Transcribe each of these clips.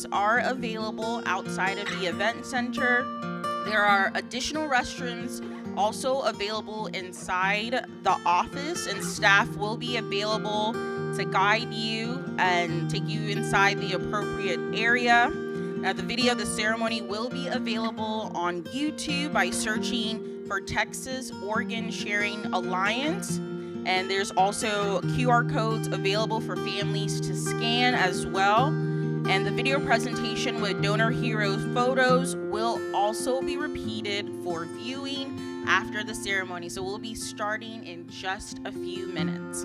restrooms are available outside of the event center. There are additional restrooms also available inside the office, and staff will be available to guide you and take you inside the appropriate area. Now, the video of the ceremony will be available on YouTube by searching for Texas Organ Sharing Alliance. And there's also QR codes available for families to scan as well. And the video presentation with donor hero photos will also be repeated for viewing after the ceremony. So we'll be starting in just a few minutes.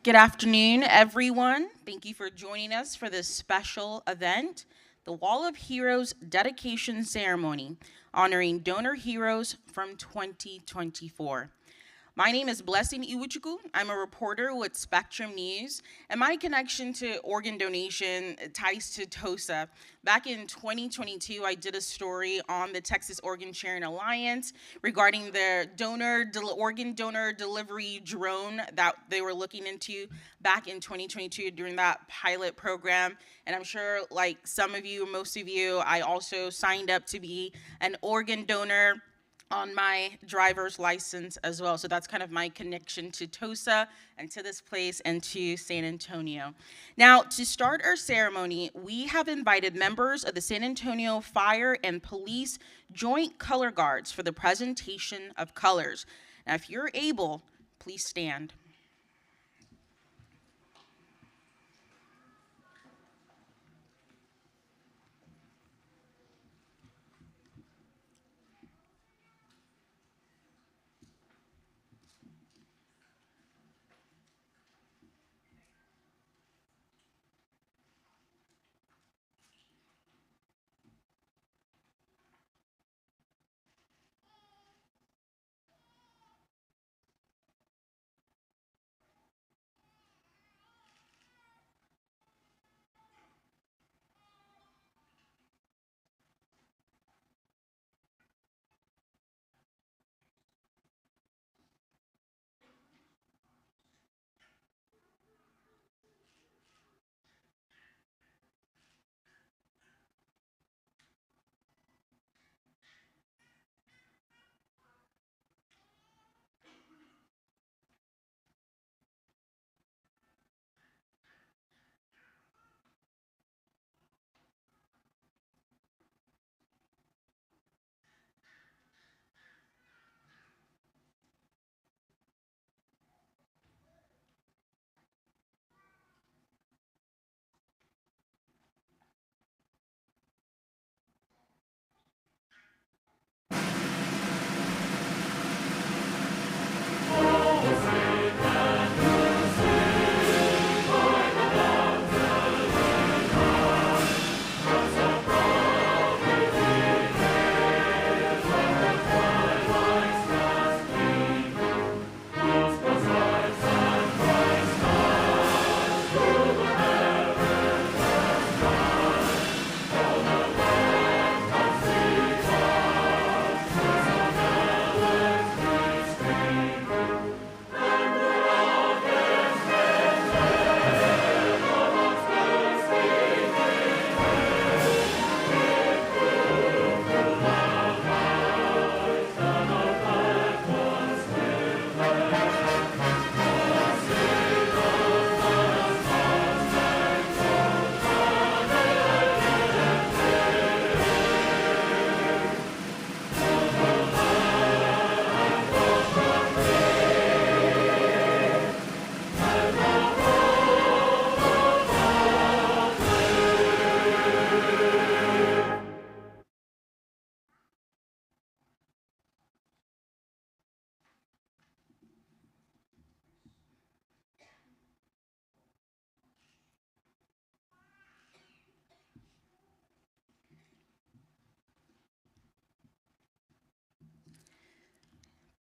Good afternoon, everyone. Thank you for joining us for this special event, the Wall of Heroes Dedication Ceremony, honoring donor heroes from 2024. My name is Blessing Iwuchukwu. I'm a reporter with Spectrum News, and my connection to organ donation ties to TOSA. Back in 2022, I did a story on the Texas Organ Sharing Alliance regarding their organ donor delivery drone that they were looking into back in 2022 during that pilot program. And I'm sure, like some of you, most of you, I also signed up to be an organ donor on my driver's license as well. So that's kind of my connection to TOSA and to this place and to San Antonio. Now, to start our ceremony, we have invited members of the San Antonio Fire and Police Joint Color Guards for the presentation of colors. Now, if you're able, please stand.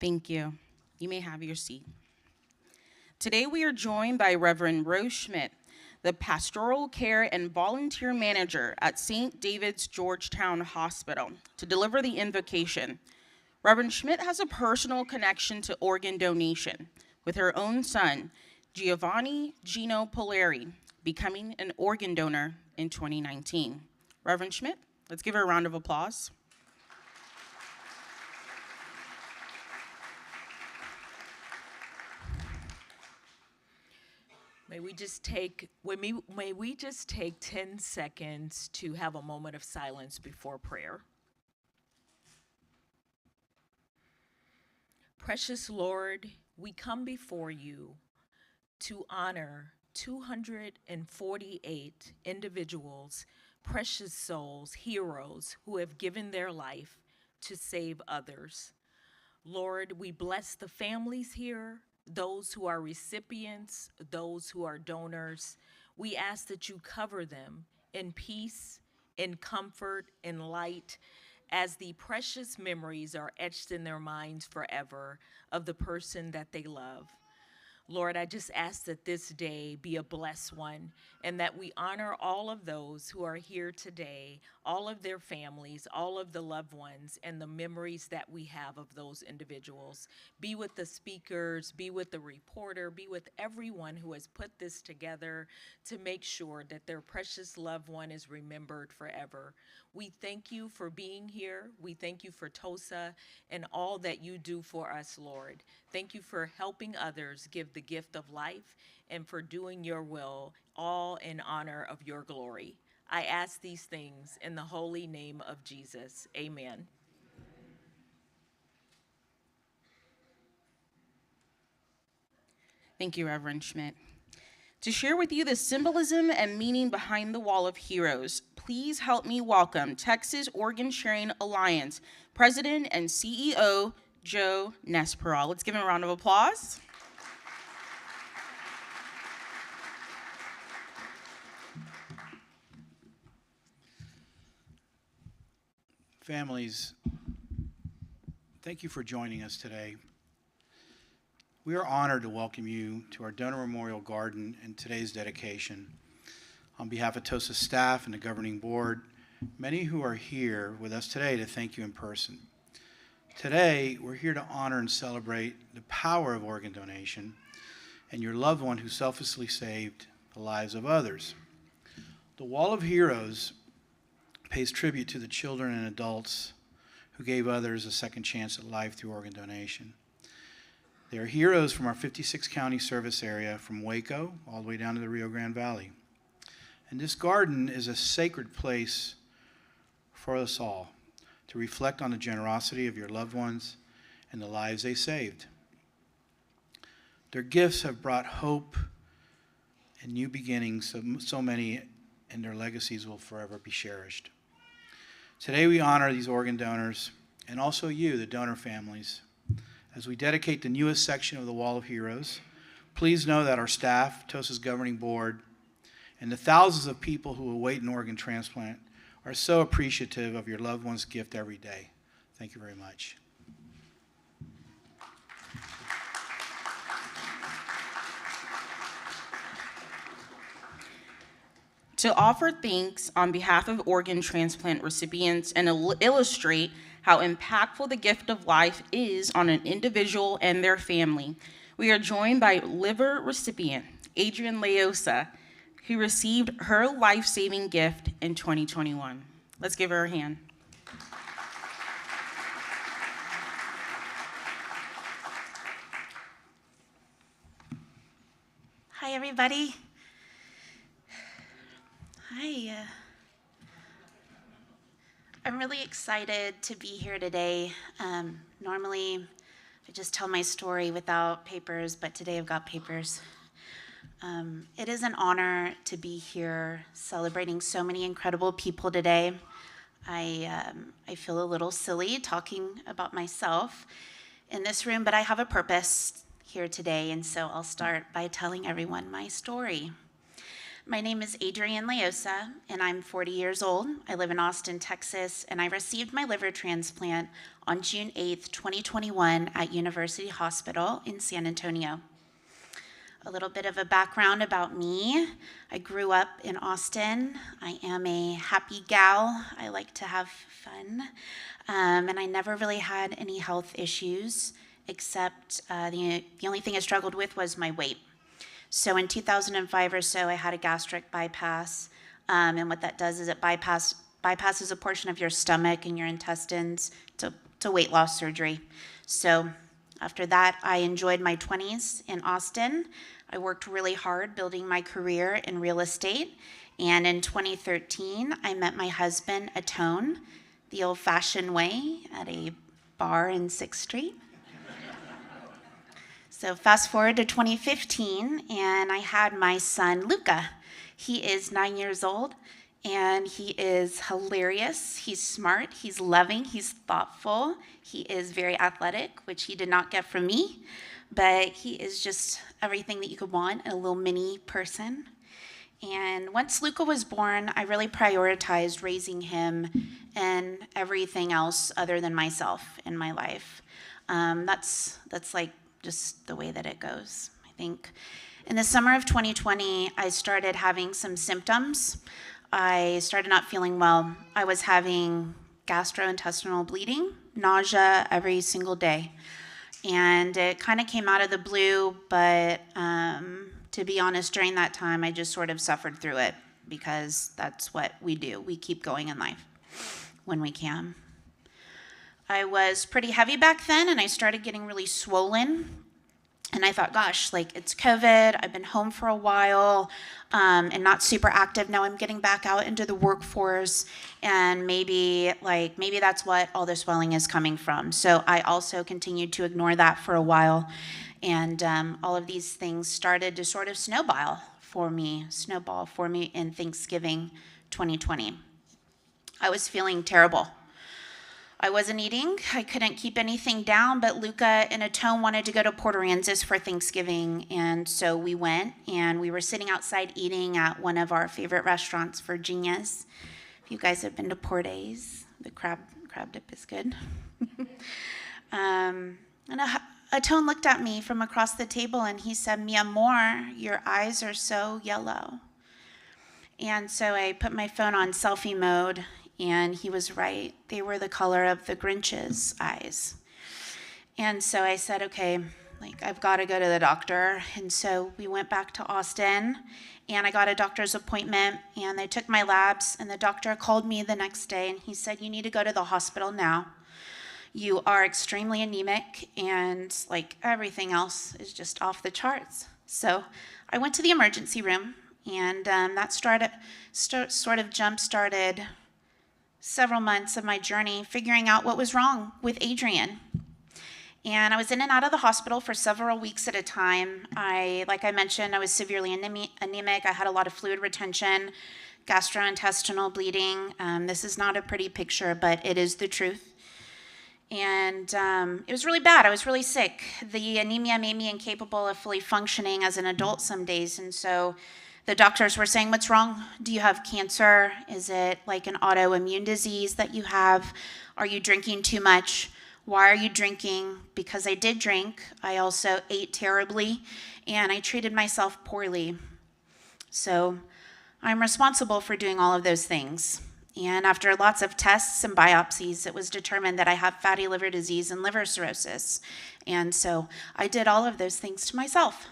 Thank you. You may have your seat. Today we are joined by Reverend Rose Schmidt, the Pastoral Care and Volunteer Manager at St. David's Georgetown Hospital, to deliver the invocation. Reverend Schmidt has a personal connection to organ donation, with her own son, Giovanni Gino Polari, becoming an organ donor in 2019. Reverend Schmidt, let's give her a round of applause. May we just take 10 seconds to have a moment of silence before prayer. Precious Lord, we come before you to honor 248 individuals, precious souls, heroes who have given their life to save others. Lord, we bless the families here, those who are recipients, those who are donors. We ask that you cover them in peace, in comfort, in light, as the precious memories are etched in their minds forever of the person that they love. Lord, I just ask that this day be a blessed one and that we honor all of those who are here today, all of their families, all of the loved ones, and the memories that we have of those individuals. Be with the speakers, be with the reporter, be with everyone who has put this together to make sure that their precious loved one is remembered forever. We thank you for being here. We thank you for TOSA and all that you do for us, Lord. Thank you for helping others give the gift of life and for doing your will, all in honor of your glory. I ask these things in the holy name of Jesus. Amen. Thank you, Reverend Schmidt. To share with you the symbolism and meaning behind the Wall of Heroes, please help me welcome Texas Organ Sharing Alliance President and CEO, Joe Nesperal. Let's give him a round of applause. Families, thank you for joining us today. We are honored to welcome you to our Donor Memorial Garden and today's dedication. On behalf of TOSA staff and the governing board, many who are here with us today to thank you in person. Today, we're here to honor and celebrate the power of organ donation and your loved one who selflessly saved the lives of others. The Wall of Heroes pays tribute to the children and adults who gave others a second chance at life through organ donation. They are heroes from our 56 county service area, from Waco all the way down to the Rio Grande Valley. And this garden is a sacred place for us all to reflect on the generosity of your loved ones and the lives they saved. Their gifts have brought hope and new beginnings, so many, and their legacies will forever be cherished. Today we honor these organ donors and also you, the donor families. As we dedicate the newest section of the Wall of Heroes, please know that our staff, TOSA's governing board, and the thousands of people who await an organ transplant are so appreciative of your loved one's gift every day. Thank you very much. To offer thanks on behalf of organ transplant recipients and illustrate how impactful the gift of life is on an individual and their family, we are joined by liver recipient Adrienne Leosa, who received her life-saving gift in 2021. Let's give her a hand. Hi, everybody. Hi. I'm really excited to be here today. Normally, I just tell my story without papers, but today I've got papers. It is an honor to be here celebrating so many incredible people today. I feel a little silly talking about myself in this room, but I have a purpose here today, and so I'll start by telling everyone my story. My name is Adrienne Leosa, and I'm 40 years old. I live in Austin, Texas, and I received my liver transplant on June 8th, 2021 at University Hospital in San Antonio. A little bit of a background about me. I grew up in Austin. I am a happy gal. I like to have fun. And I never really had any health issues, except the only thing I struggled with was my weight. So in 2005 or so, I had a gastric bypass, and what that does is it bypasses a portion of your stomach and your intestines to weight loss surgery. So after that, I enjoyed my 20s in Austin. I worked really hard building my career in real estate, and in 2013, I met my husband, Atone, the old-fashioned way at a bar in 6th Street. So fast forward to 2015, and I had my son, Luca. He is 9 years old, And he is hilarious. He's smart. He's loving. He's thoughtful. He is very athletic, which he did not get from me. But he is just everything that you could want in a little mini person. And once Luca was born, I really prioritized raising him and everything else other than myself in my life. That's like just the way that it goes, I think. In the summer of 2020, I started having some symptoms. I started not feeling well. I was having gastrointestinal bleeding, nausea every single day. And it kind of came out of the blue, but to be honest, during that time, I just sort of suffered through it because that's what we do. We keep going in life when we can. I was pretty heavy back then, and I started getting really swollen. And I thought, gosh, like it's COVID. I've been home for a while and not super active. Now I'm getting back out into the workforce, and maybe that's what all the swelling is coming from. So I also continued to ignore that for a while, and all of these things started to sort of snowball for me in Thanksgiving 2020. I was feeling terrible. I wasn't eating. I couldn't keep anything down, but Luca, in a tone, wanted to go to Port Aransas for Thanksgiving, and so we went, and we were sitting outside eating at one of our favorite restaurants, Virginia's. If you guys have been to Port A's, the crab dip is good. And a tone looked at me from across the table, and he said, "Mi amor, your eyes are so yellow." And so I put my phone on selfie mode, and he was right. They were the color of the Grinch's eyes. And so I said, okay, I've got to go to the doctor. And so we went back to Austin, and I got a doctor's appointment, and they took my labs, and the doctor called me the next day, and he said, "You need to go to the hospital now. You are extremely anemic, and everything else is just off the charts." So I went to the emergency room, and that sort of jump-started several months of my journey figuring out what was wrong with Adrian. And I was in and out of the hospital for several weeks at a time. Like I mentioned, I was severely anemic. I had a lot of fluid retention, gastrointestinal bleeding. This is not a pretty picture, but it is the truth. And it was really bad. I was really sick. The anemia made me incapable of fully functioning as an adult some days, and so the doctors were saying, "What's wrong? Do you have cancer? Is it like an autoimmune disease that you have? Are you drinking too much? Why are you drinking?" Because I did drink. I also ate terribly, and I treated myself poorly. So I'm responsible for doing all of those things. And after lots of tests and biopsies, it was determined that I have fatty liver disease and liver cirrhosis. And so I did all of those things to myself.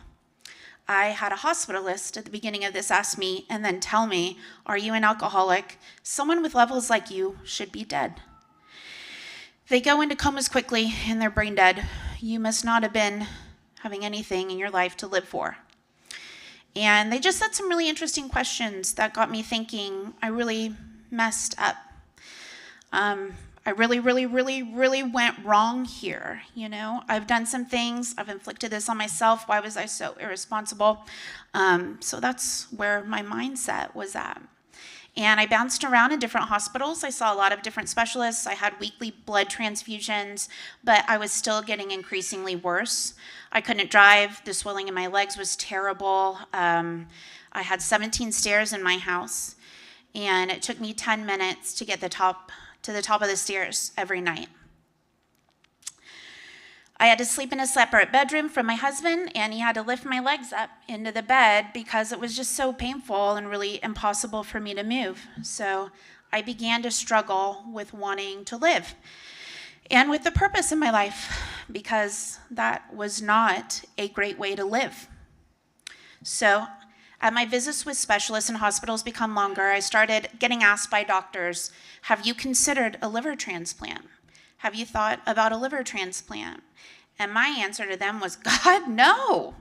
I had a hospitalist at the beginning of this ask me and then tell me, "Are you an alcoholic? Someone with levels like you should be dead. They go into comas quickly and they're brain dead. You must not have been having anything in your life to live for." And they just said some really interesting questions that got me thinking I really messed up. I really went wrong here, I've done some things. I've inflicted this on myself. Why was I so irresponsible? So that's where my mindset was at. And I bounced around in different hospitals. I saw a lot of different specialists. I had weekly blood transfusions, but I was still getting increasingly worse. I couldn't drive. The swelling in my legs was terrible. I had 17 stairs in my house, and it took me 10 minutes to get to the top of the stairs every night. I had to sleep in a separate bedroom from my husband, and he had to lift my legs up into the bed because it was just so painful and really impossible for me to move. So I began to struggle with wanting to live and with the purpose in my life, because that was not a great way to live. So as my visits with specialists and hospitals become longer, I started getting asked by doctors, "Have you considered a liver transplant? Have you thought about a liver transplant?" And my answer to them was, "God, no.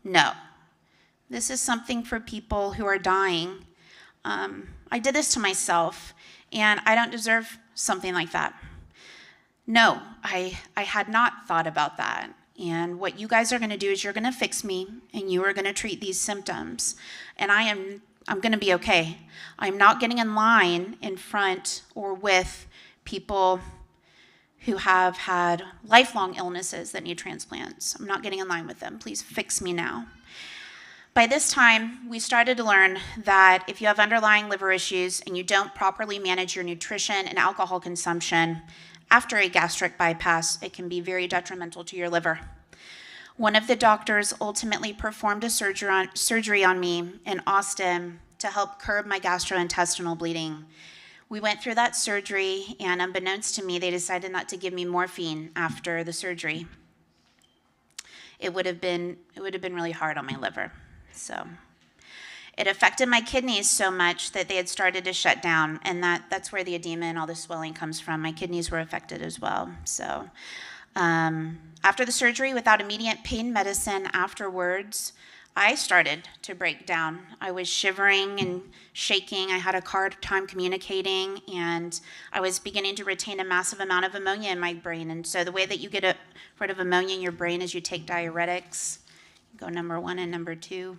No. This is something for people who are dying. I did this to myself, and I don't deserve something like that." No, I had not thought about that. And what you guys are going to do is you're going to fix me, and you are going to treat these symptoms. And I I'm going to be okay. I'm not getting in line in front or with people who have had lifelong illnesses that need transplants. I'm not getting in line with them. Please fix me now. By this time, we started to learn that if you have underlying liver issues and you don't properly manage your nutrition and alcohol consumption after a gastric bypass, it can be very detrimental to your liver. One of the doctors ultimately performed a surgery on me in Austin to help curb my gastrointestinal bleeding. We went through that surgery, and unbeknownst to me, they decided not to give me morphine after the surgery. It would have been really hard on my liver. So it affected my kidneys so much that they had started to shut down, and that's where the edema and all the swelling comes from. My kidneys were affected as well. So after the surgery, without immediate pain medicine afterwards, I started to break down. I was shivering and shaking. I had a hard time communicating, and I was beginning to retain a massive amount of ammonia in my brain. And so the way that you get rid of ammonia in your brain is you take diuretics. Go number 1 and number 2.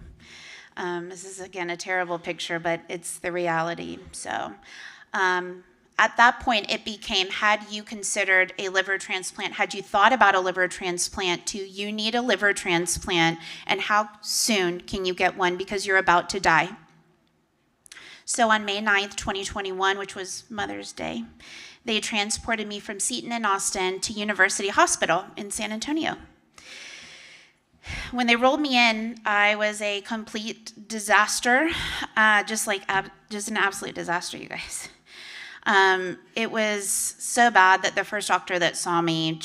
This is, again, a terrible picture, but it's the reality. So at that point, it became, had you considered a liver transplant? Had you thought about a liver transplant? Do you need a liver transplant? And how soon can you get one because you're about to die? So on May 9th, 2021, which was Mother's Day, they transported me from Seton in Austin to University Hospital in San Antonio. When they rolled me in, I was a complete disaster, just an absolute disaster, you guys. It was so bad that the first doctor that saw me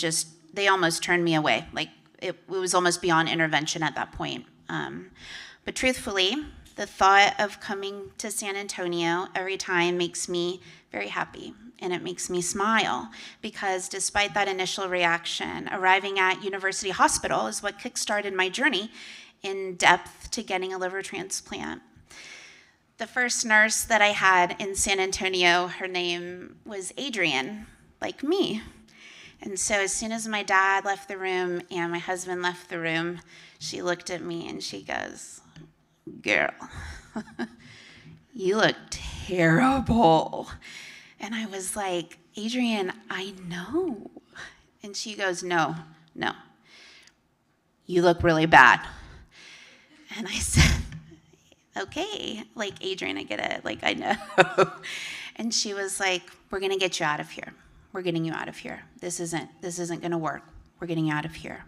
they almost turned me away. Like it was almost beyond intervention at that point. But truthfully, the thought of coming to San Antonio every time makes me very happy, and it makes me smile, because despite that initial reaction, arriving at University Hospital is what kickstarted my journey in depth to getting a liver transplant. The first nurse that I had in San Antonio, her name was Adrienne, like me. And so as soon as my dad left the room and my husband left the room, she looked at me and she goes, "Girl, you look terrible." And I was like, "Adrienne, I know." And she goes, No, you look really bad." And I said, "Okay, like, Adrienne, I get it, like, I know." And she was like, "We're gonna get you out of here. We're getting you out of here. This isn't gonna work. We're getting you out of here."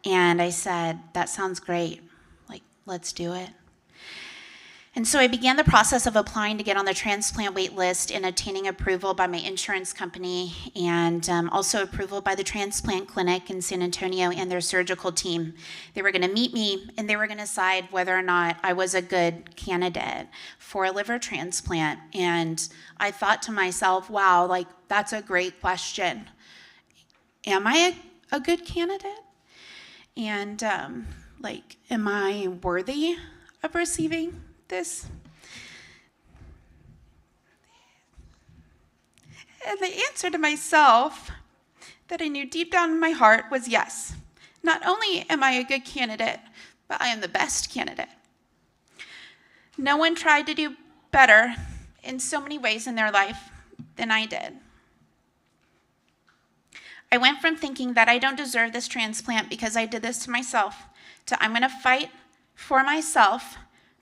And I said, "That sounds great. Like, let's do it." And so I began the process of applying to get on the transplant wait list and obtaining approval by my insurance company, and also approval by the transplant clinic in San Antonio and their surgical team. They were gonna meet me and they were gonna decide whether or not I was a good candidate for a liver transplant. And I thought to myself, wow, like, that's a great question. Am I a good candidate? And am I worthy of receiving this? And the answer to myself that I knew deep down in my heart was yes. Not only am I a good candidate, but I am the best candidate. No one tried to do better in so many ways in their life than I did. I went from thinking that I don't deserve this transplant because I did this to myself, to I'm gonna fight for myself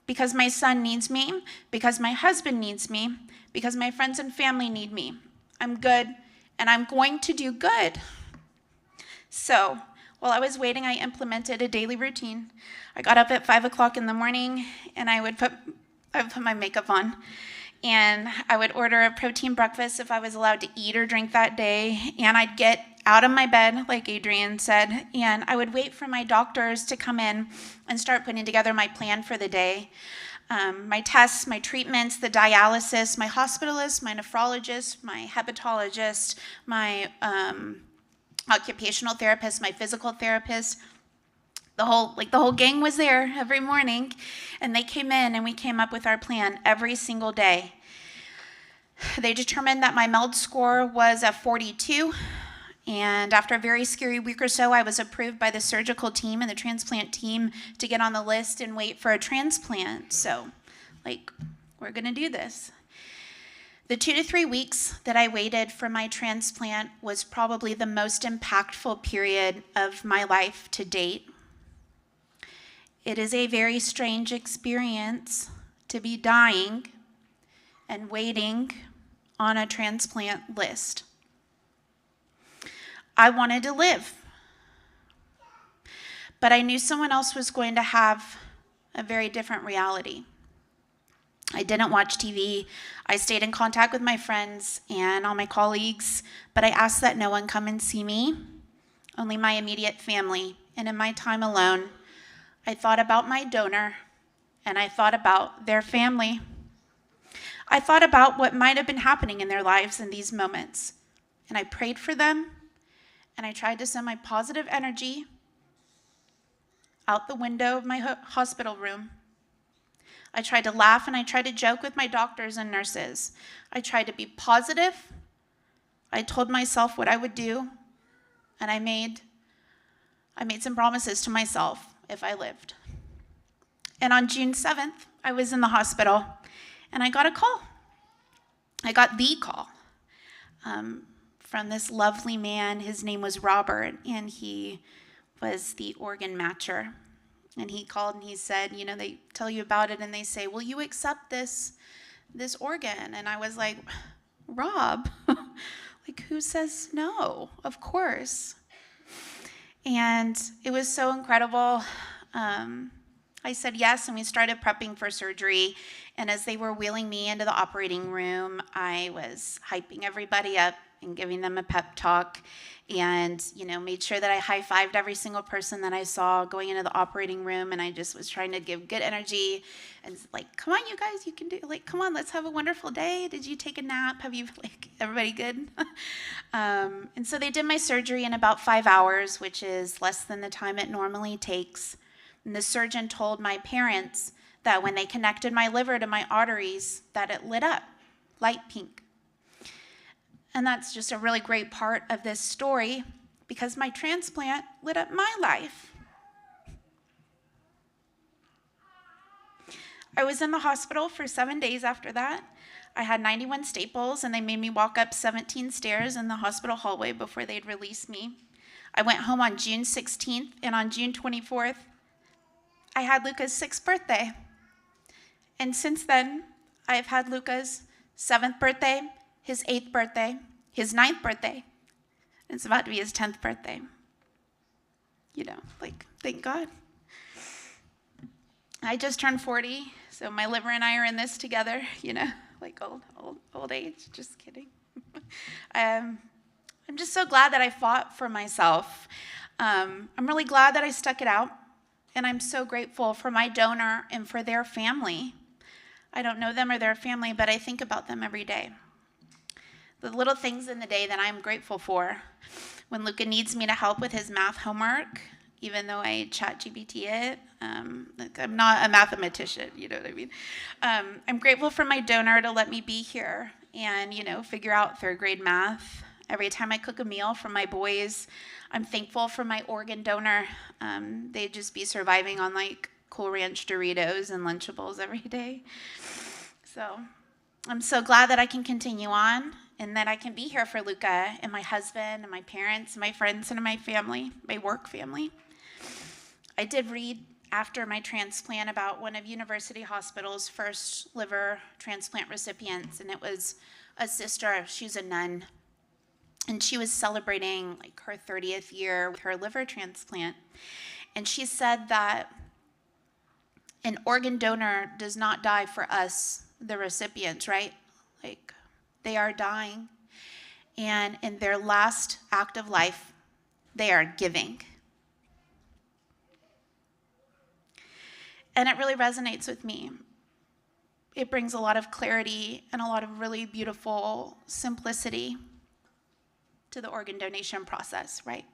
because my son needs me, because my husband needs me, because my friends and family need me. I'm good, and I'm going to do good. So while I was waiting, I implemented a daily routine. I got up at 5 o'clock in the morning, and I would put my makeup on, and I would order a protein breakfast if I was allowed to eat or drink that day, and I'd get out of my bed, like Adrienne said, and I would wait for my doctors to come in and start putting together my plan for the day. My tests, my treatments, the dialysis, my hospitalist, my nephrologist, my hepatologist, my occupational therapist, my physical therapist. The whole gang was there every morning, and they came in and we came up with our plan every single day. They determined that my MELD score was a 42. And after a very scary week or so, I was approved by the surgical team and the transplant team to get on the list and wait for a transplant. So Like, we're going to do this. The 2 to 3 weeks that I waited for my transplant was probably the most impactful period of my life to date. It is a very strange experience to be dying and waiting on a transplant list. I wanted to live, but I knew someone else was going to have a very different reality. I didn't watch TV. I stayed in contact with my friends and all my colleagues, but I asked that no one come and see me, only my immediate family. And in my time alone, I thought about my donor, and I thought about their family. I thought about what might have been happening in their lives in these moments, and I prayed for them, and I tried to send my positive energy out the window of my hospital room. I tried to laugh and I tried to joke with my doctors and nurses. I tried to be positive. I told myself what I would do, and I made some promises to myself if I lived. And on June 7th, I was in the hospital, and I got a call. I got the call from this lovely man. His name was Robert, and he was the organ matcher. And he called and he said, you know, they tell you about it and they say, will you accept this organ? And I was like, Rob, like, who says no? Of course. And it was so incredible. I said yes, and we started prepping for surgery. And as they were wheeling me into the operating room, I was hyping everybody up and giving them a pep talk, and, you know, made sure that I high-fived every single person that I saw going into the operating room, and I just was trying to give good energy and like, come on, you guys, you can do, like, come on, let's have a wonderful day. Did you take a nap? Have you, like, everybody good? And so they did my surgery in about 5 hours, which is less than the time it normally takes. And the surgeon told my parents that when they connected my liver to my arteries, that it lit up, light pink. And that's just a really great part of this story, because my transplant lit up my life. I was in the hospital for 7 days after that. I had 91 staples, and they made me walk up 17 stairs in the hospital hallway before they'd release me. I went home on June 16th, and on June 24th, I had Luca's 6th birthday. And since then, I've had Luca's 7th birthday, his 8th birthday, his 9th birthday, and it's about to be his 10th birthday. You know, like, thank God. I just turned 40, so my liver and I are in this together, you know, like old age, just kidding. I'm just so glad that I fought for myself. I'm really glad that I stuck it out, and I'm so grateful for my donor and for their family. I don't know them or their family, but I think about them every day. The little things in the day that I'm grateful for. When Luca needs me to help with his math homework, even though I ChatGPT it, like, I'm not a mathematician, you know what I mean? I'm grateful for my donor to let me be here and, you know, figure out 3rd grade math. Every time I cook a meal for my boys, I'm thankful for my organ donor. They'd just be surviving on, like, Cool Ranch Doritos and Lunchables every day. So I'm so glad that I can continue on and that I can be here for Luca and my husband and my parents and my friends and my family, my work family. I did read after my transplant about one of University Hospital's first liver transplant recipients, and it was a sister. She's a nun, and she was celebrating like her 30th year with her liver transplant. And she said that an organ donor does not die for us, the recipients, right? Like, they are dying, and in their last act of life, they are giving. And it really resonates with me. It brings a lot of clarity and a lot of really beautiful simplicity to the organ donation process, right?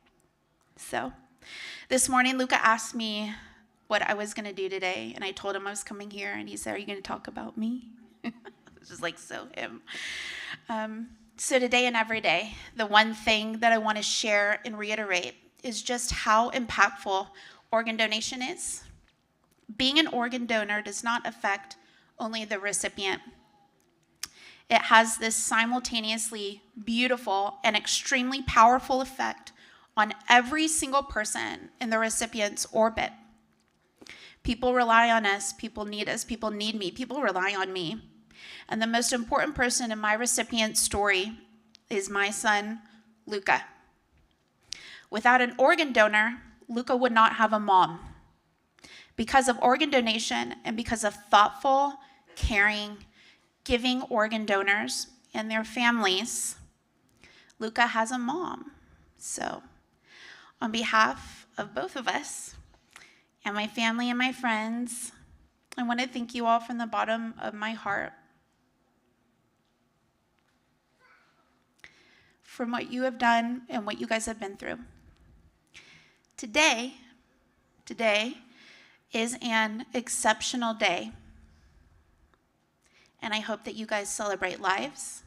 So this morning, Luca asked me what I was going to do today, and I told him I was coming here, and he said, are you going to talk about me? It's just like so him. So today and every day, the one thing that I want to share and reiterate is just how impactful organ donation is. Being an organ donor does not affect only the recipient. It has this simultaneously beautiful and extremely powerful effect on every single person in the recipient's orbit. People rely on us, people need us, people need me, people rely on me. And the most important person in my recipient's story is my son, Luca. Without an organ donor, Luca would not have a mom. Because of organ donation and because of thoughtful, caring, giving organ donors and their families, Luca has a mom. So, on behalf of both of us and my family and my friends, I want to thank you all from the bottom of my heart for what you have done and what you guys have been through. Today is an exceptional day. And I hope that you guys celebrate lives,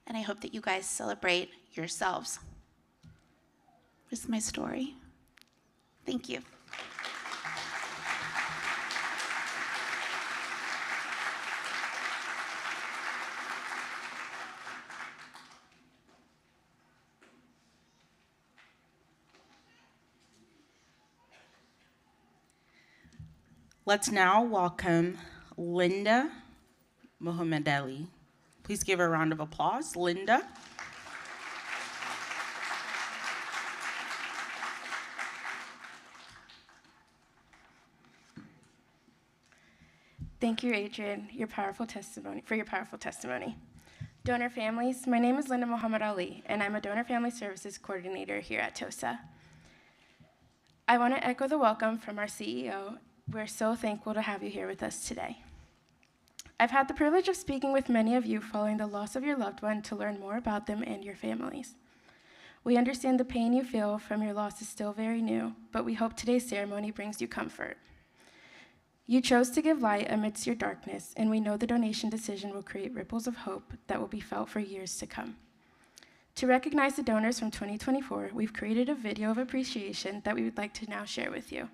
and I hope that you guys celebrate yourselves. This is my story. Thank you. Let's now welcome Linda Mohammedeli. Please give her a round of applause. Linda. Thank you, Adrian, for your powerful testimony. Donor families, my name is Linda Muhammad Ali, and I'm a Donor Family Services Coordinator here at TOSA. I want to echo the welcome from our CEO. We're so thankful to have you here with us today. I've had the privilege of speaking with many of you following the loss of your loved one to learn more about them and your families. We understand the pain you feel from your loss is still very new, but we hope today's ceremony brings you comfort. You chose to give light amidst your darkness, and we know the donation decision will create ripples of hope that will be felt for years to come. To recognize the donors from 2024, we've created a video of appreciation that we would like to now share with you.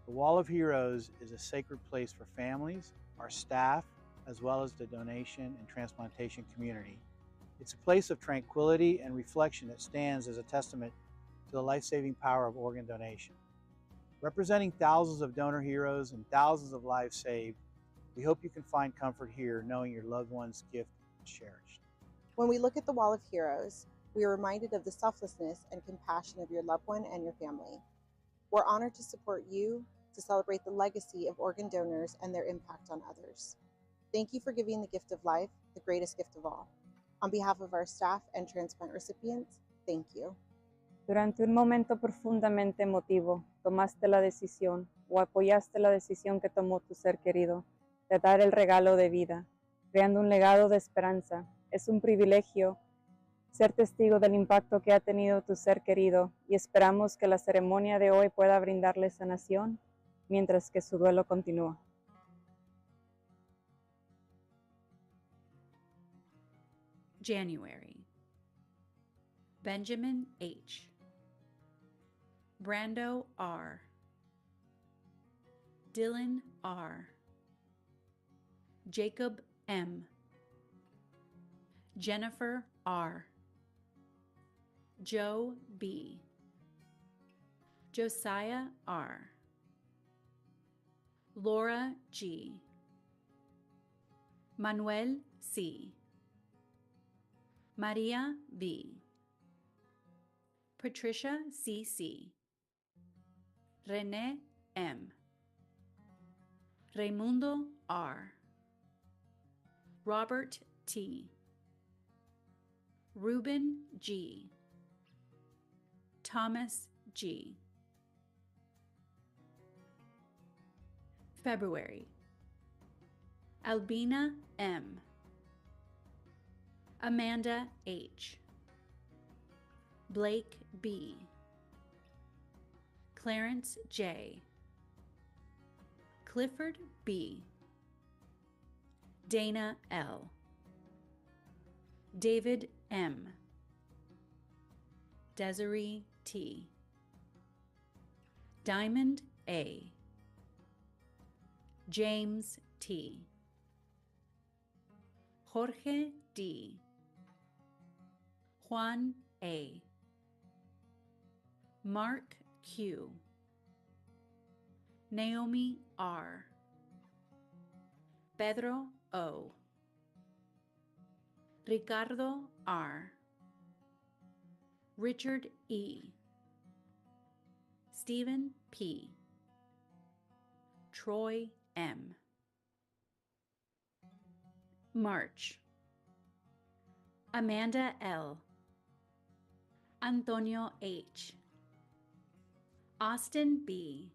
The Wall of Heroes is a sacred place for families, our staff, as well as the donation and transplantation community. It's a place of tranquility and reflection that stands as a testament to the life-saving power of organ donation. Representing thousands of donor heroes and thousands of lives saved, we hope you can find comfort here knowing your loved one's gift is cherished. When we look at the Wall of Heroes, we are reminded of the selflessness and compassion of your loved one and your family. We're honored to support you to celebrate the legacy of organ donors and their impact on others. Thank you for giving the gift of life, the greatest gift of all. On behalf of our staff and transplant recipients, thank you. Durante un momento profundamente emotivo, tomaste la decisión o apoyaste la decisión que tomó tu ser querido de dar el regalo de vida, creando un legado de esperanza. Es un privilegio ser testigo del impacto que ha tenido tu ser querido y esperamos que la ceremonia de hoy pueda brindarle sanación mientras que su duelo continúa. January. Benjamin H. Brando R. Dylan R. Jacob M. Jennifer R. Joe B. Josiah R. Laura G. Manuel C. Maria B. Patricia C.C. Renee M. Raimundo R. Robert T. Ruben G. Thomas G. February. Albina M. Amanda H. Blake B. Clarence J. Clifford B. Dana L. David M. Desiree T. Diamond A. James T. Jorge D. Juan A. Mark Q. Naomi R. Pedro O. Ricardo R. Richard E. Stephen P. Troy M. March. Amanda L. Antonio H. Austin B.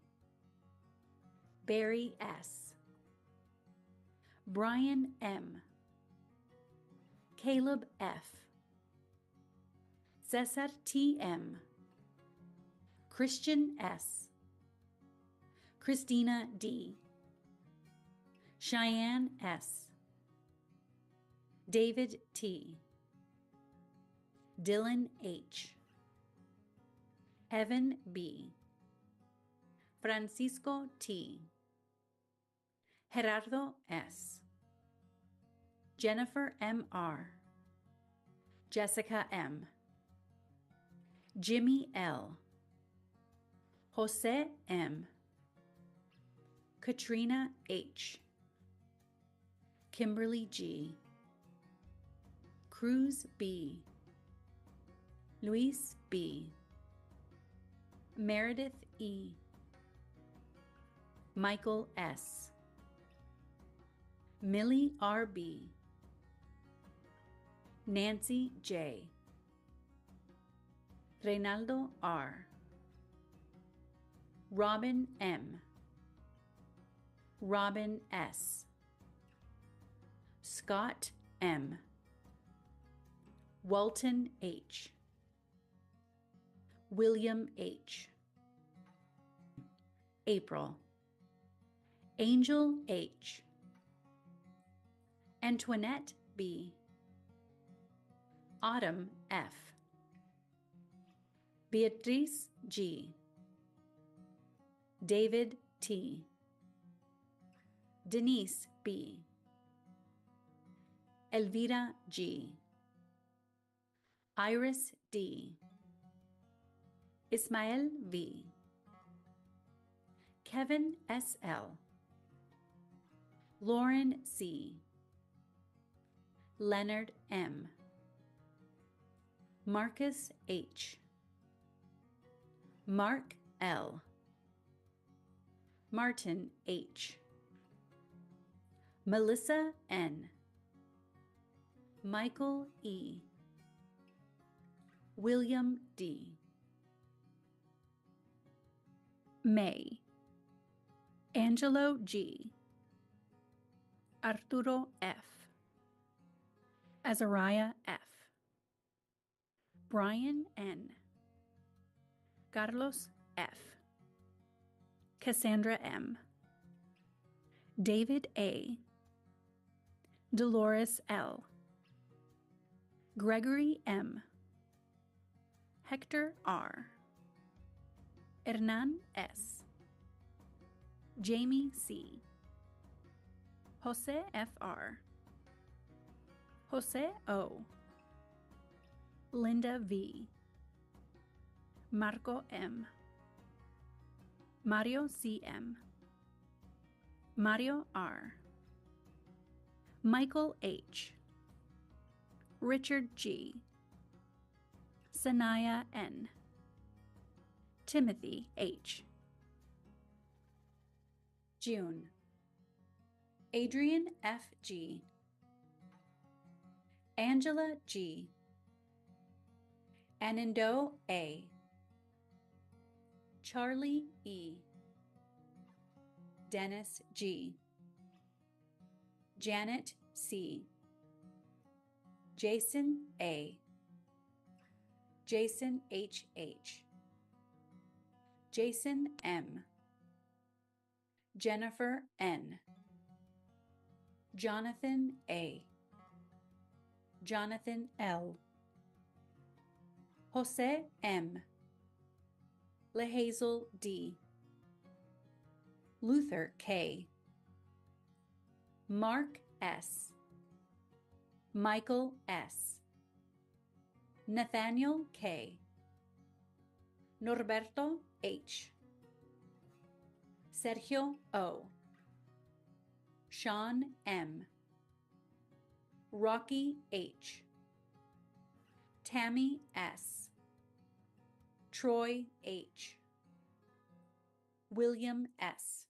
Barry S. Brian M. Caleb F. Cesar T. M. Christian S. Christina D. Cheyenne S. David T. Dylan H. Evan B. Francisco T. Gerardo S. Jennifer M. R. Jessica M. Jimmy L. Jose M. Katrina H. Kimberly G. Cruz B. Luis B. Meredith E. Michael S. Millie R.B. Nancy J. Reynaldo R. Robin M. Robin S. Scott M. Walton H. William H. April. Angel H. Antoinette B. Autumn F. Beatrice G. David T. Denise B. Elvira G. Iris D. Ismael V. Kevin S.L. Lauren C. Leonard M. Marcus H. Mark L. Martin H. Melissa N. Michael E. William D. May. Angelo G. Arturo F. Azariah F. Brian N. Carlos F. Cassandra M. David A. Dolores L. Gregory M. Hector R. Hernan S. Jamie C. Jose F.R. Jose O. Linda V. Marco M. Mario C.M. Mario R. Michael H. Richard G. Sanaya N. Timothy H. June. Adrian F. G. Angela G. Anando A. Charlie E. Dennis G. Janet C. Jason A. Jason H. H. Jason M. Jennifer N. Jonathan A. Jonathan L. Jose M. LeHazel D. Luther K. Mark S. Michael S. Nathaniel K. Norberto H. Sergio O. Sean M. Rocky H. Tammy S. Troy H. William S.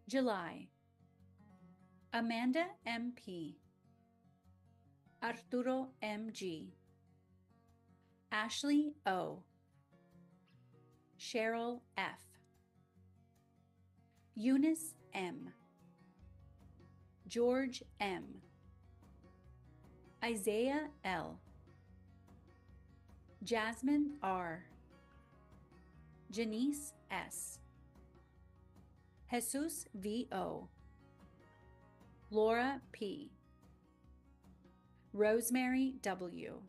July. Amanda M.P. Arturo M.G. Ashley O. Cheryl F. Eunice M. George M. Isaiah L. Jasmine R. Janice S. Jesus V.O. Laura P. Rosemary W.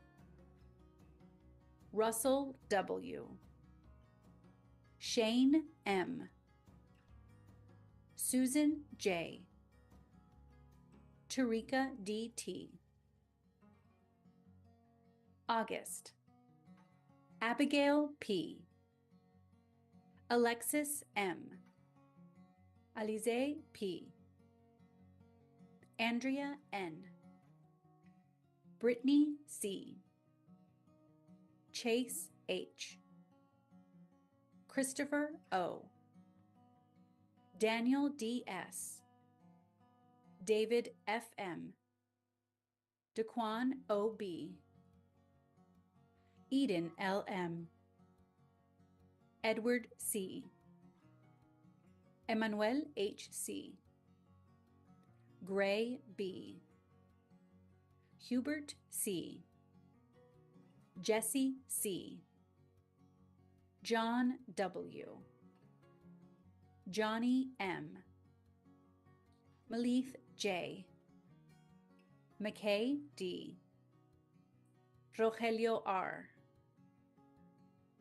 Russell W. Shane M. Susan J. Tarika D.T. August. Abigail P. Alexis M. Alize P. Andrea N. Brittany C. Chase H. Christopher O. Daniel D.S. David F.M. Daquan O.B. Eden L.M. Edward C. Emmanuel H.C. Gray B. Hubert C. Jesse C. John W. Johnny M. Malith J. McKay D. Rogelio R.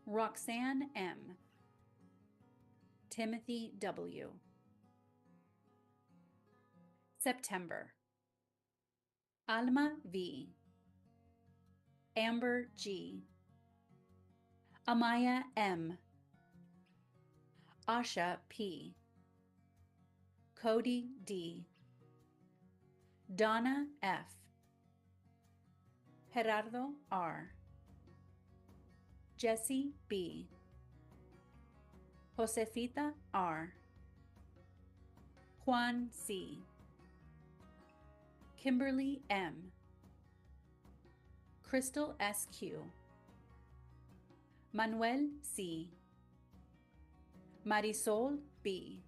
Roxanne M. Timothy W. September. Alma V. Amber G. Amaya M. Asha P. Cody D. Donna F. Gerardo R. Jesse B. Josefita R. Juan C. Kimberly M. Crystal SQ. Manuel C. Marisol B.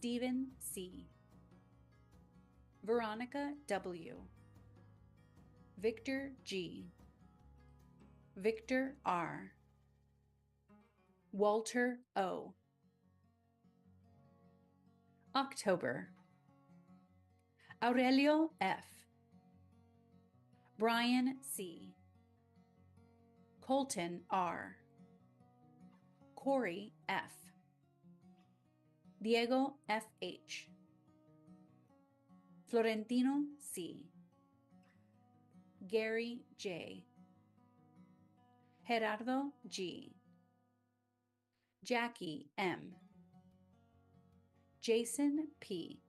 Stephen C., Veronica W., Victor G., Victor R., Walter O. October: Aurelio F., Brian C., Colton R., Corey F., Diego F.H., Florentino C., Gary J., Gerardo G., Jackie M., Jason P.,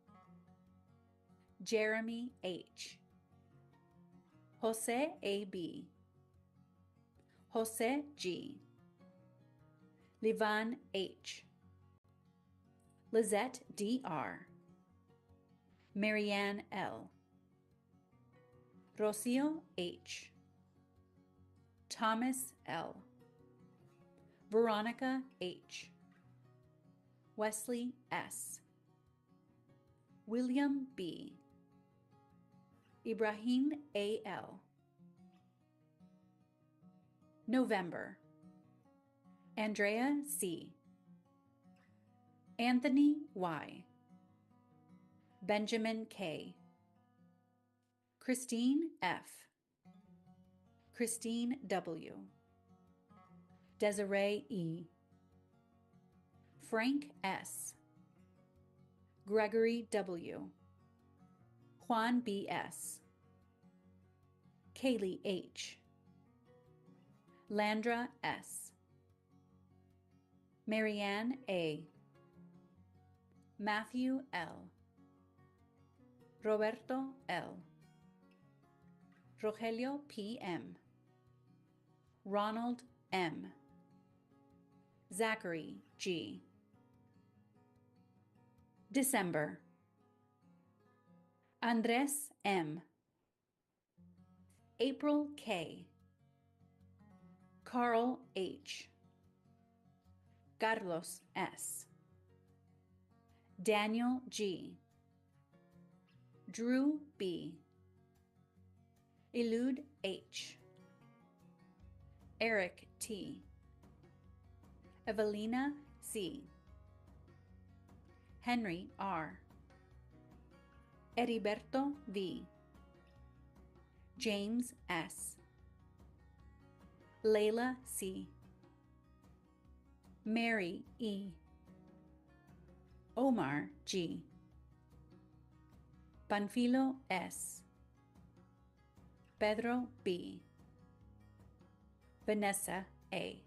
Jeremy H., Jose A.B., Jose G., Livan H., Lizette D.R., Marianne L., Rocio H., Thomas L., Veronica H., Wesley S., William B., Ibrahim A.L. November: Andrea C., Anthony Y., Benjamin K., Christine F., Christine W., Desiree E., Frank S., Gregory W., Juan B.S., Kaylee H., Landra S., Marianne A., Matthew L., Roberto L., Rogelio P.M., Ronald M., Zachary G. December: Andres M., April K., Carl H., Carlos S., Daniel G., Drew B., Elude H., Eric T., Evelina C., Henry R., Heriberto V., James S., Layla C., Mary E., Omar G., Panfilo S., Pedro B., Vanessa A.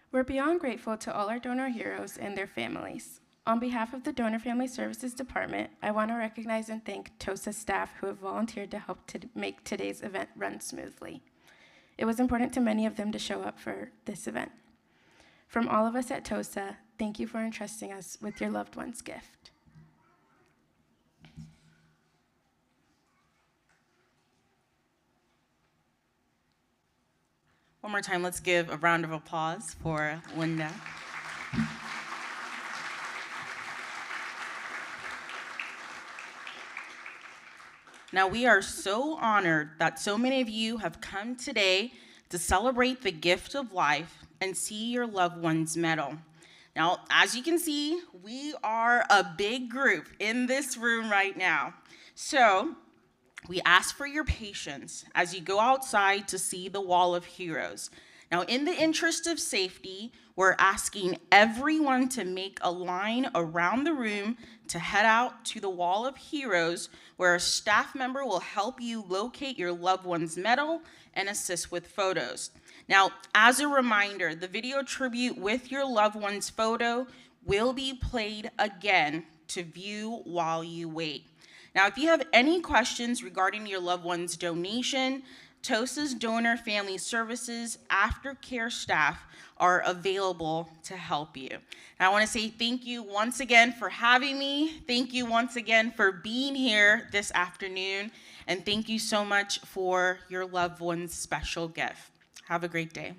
We're beyond grateful to all our donor heroes and their families. On behalf of the Donor Family Services Department, I want to recognize and thank TOSA staff who have volunteered to help to make today's event run smoothly. It was important to many of them to show up for this event. From all of us at TOSA, thank you for entrusting us with your loved one's gift. One more time, let's give a round of applause for Linda. Now, we are so honored that so many of you have come today to celebrate the gift of life and see your loved ones medal. Now, as you can see, we are a big group in this room right now. So, we ask for your patience as you go outside to see the Wall of Heroes. Now, in the interest of safety, we're asking everyone to make a line around the room to head out to the Wall of Heroes, where a staff member will help you locate your loved one's medal and assist with photos. Now, as a reminder, the video tribute with your loved one's photo will be played again to view while you wait. Now, if you have any questions regarding your loved one's donation, TOSA's Donor Family Services aftercare staff are available to help you. And I want to say thank you once again for having me. Thank you once again for being here this afternoon. And thank you so much for your loved one's special gift. Have a great day.